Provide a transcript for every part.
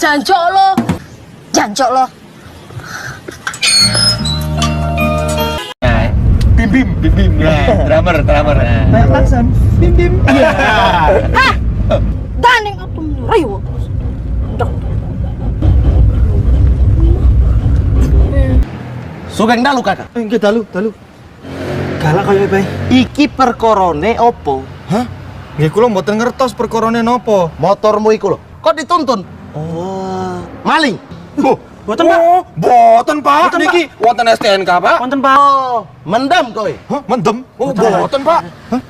Jancok lo. Jancok lo. Bim ya, drummer. Kayak klakson. Bim. Hah? Daning aku rayo. Sugeng dalu kakak. Enggak dalu. Galak kaya bae. Iki perkorone opo? Hah? Nggih kula mboten ngertos perkorone napa. Motormu iku lho. Kok dituntun? Oh. Maling. Mboten, Pak. Boten, Pak. Mboten, Niki wonten STNK, Pak. Wonten, Pak. Oh, mendam kowe. Hah, mendem? Oh, boten, Pak. Hah?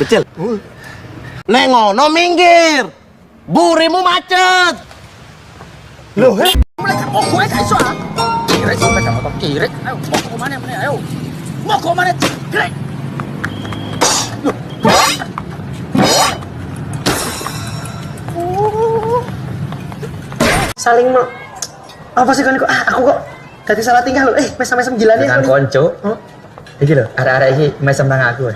Becil. Nek ngono minggir. Burimu macet. Loh, Mulai kan gue gak iso ah. Kirek sampe gak motor kirek. Ayo, mau ke mana meneh ayo. Mau ke mana kirek. saling apa sih kan kok aku kok dadi salah tingkah lho. Mesem-mesem jilane Dengan konco. Iki lho, arek-arek iki mesem nang aku.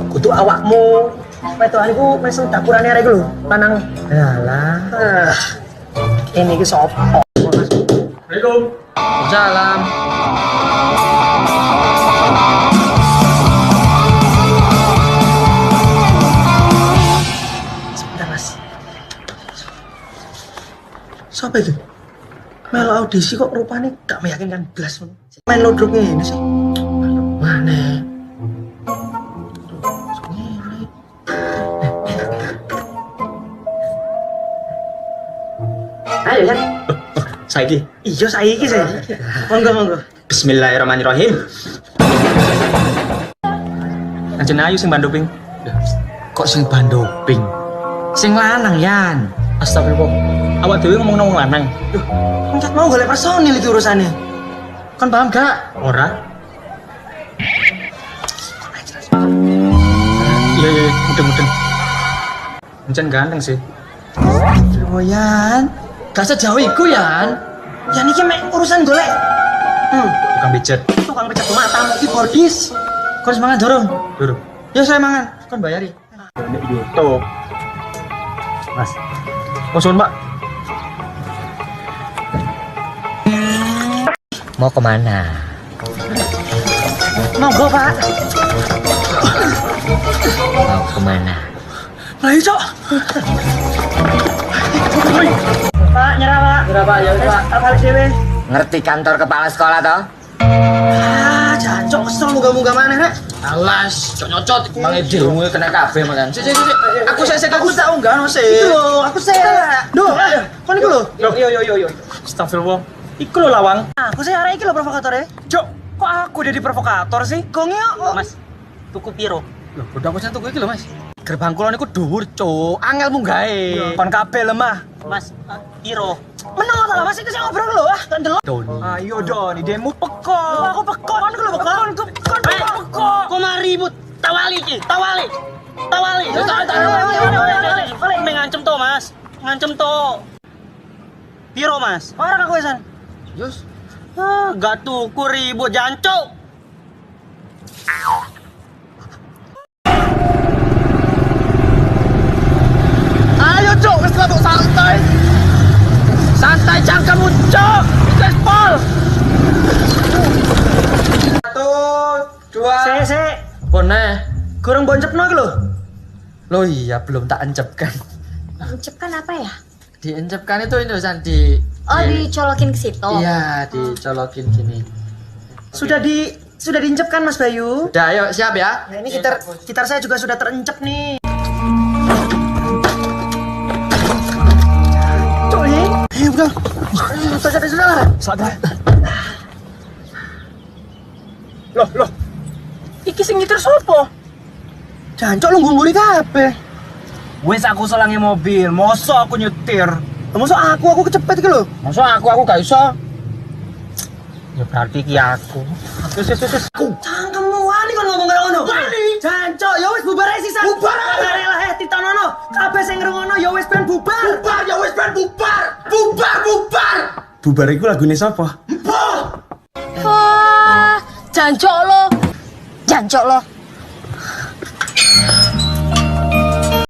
Kudu awakmu. Wedokan iku mesem dapurane arek iku lho, lanang. Yalah. Ini iki sapa? Assalamualaikum. Salam. Sebentar, Mas. Siapa itu? Melo audisi kok rupanya gak meyakinkan belas. Main lodroknya ini sih. Mana? Ayo kan? Saiki. Iya saiki saya. Monggo. Bismillahirrahmanirrahim. Anjen ayu sing bandoping. Kok sing bandoping? Sing lanang yan. Astagfirullah. Awak dhewe ngomong lanang. Duh, enggak mau golek personil itu urusannya. Kan paham gak? Ora. Iya, mudeng. Anjen ganteng sih. Oh Yan, gak sejauh iku Yan. Yan iki mek urusan golek. Tukang pijet. Tukang pecah matamu iki bordis. Kau harus mangan dorong. Dorong. Ya saya mangan. Kan bayari. Nek YouTube. Mas. Bosun, Pak. Mau kemana? Monggo, Pak. Mau kemana? Lah iso. Pak, nyerah, Pak. Ya Pak. Balik dhewe. Ngerti kantor kepala sekolah toh? Jancok kesel munggah-munggah maneh, Rek. Alas, nyocot. Mang ilmu kena kabeh makan. Sik. Aku Aku tak unggah no sih. Itu lho, aku sih. Duh, kon iku lho. Yo. Astagfirullah. Iku lho lawang. Aku sih arek iki lho provokator ya. Cok, kok aku jadi provokator sih? Gongi kok. Mas, tuku piro? Loh, udah aku tuku iki lho, Mas. Gerbang kulon iku dhuwur, Cuk. Angel munggahe. Kon kabeh lemah. Mas, piro? Meneng ta Mas iki sing ngobrol lho, gak ndelok. Ayo Don, idemu peko. Aku pekok kon iku lho pekok. Kon Peko. Kok mah ribut? Tawali iki, tawali. Ngancem to, Mas. Ngancem to. Piro, Mas? Ora aku wesan. Yus. Gak tuku ribut jancuk. Ayo, Cuk, wis latuk santai. Santai cangkemmu, Cok. Wis pol. 1 2 Sik. Boneh. Gorong boncepno iki lho. Loh iya, belum tak encepkan. Ucapkan apa ya? Diencepkan itu Indosan di Oh, dicolokin ke situ. Iya, dicolokin gini. Sudah diincepkan Mas Bayu. Udah, ayo siap ya. Nah, ini gitar saya juga sudah terencep nih. Cuk, ini. Udah. Sudah. Sabar. Loh. Iki sing nyetir sapa? Jancok lu ngumburi kabeh. Wis aku selangi mobil, mosok aku nyetir. Mosok aku kecepet iki lho. Mosok aku gak iso. Ya berarti ki aku. Wis. Cangkemmu wani kon ngomong karo ngono. Wani. Jancok, ya wis bubar ae sisan. Bubar ae lah ditanono. Kabeh sing ngrungokno ya wis ben bubar. Bubar. Bubar iku lagune sapa? Wah, jancok lo. Jancok lo.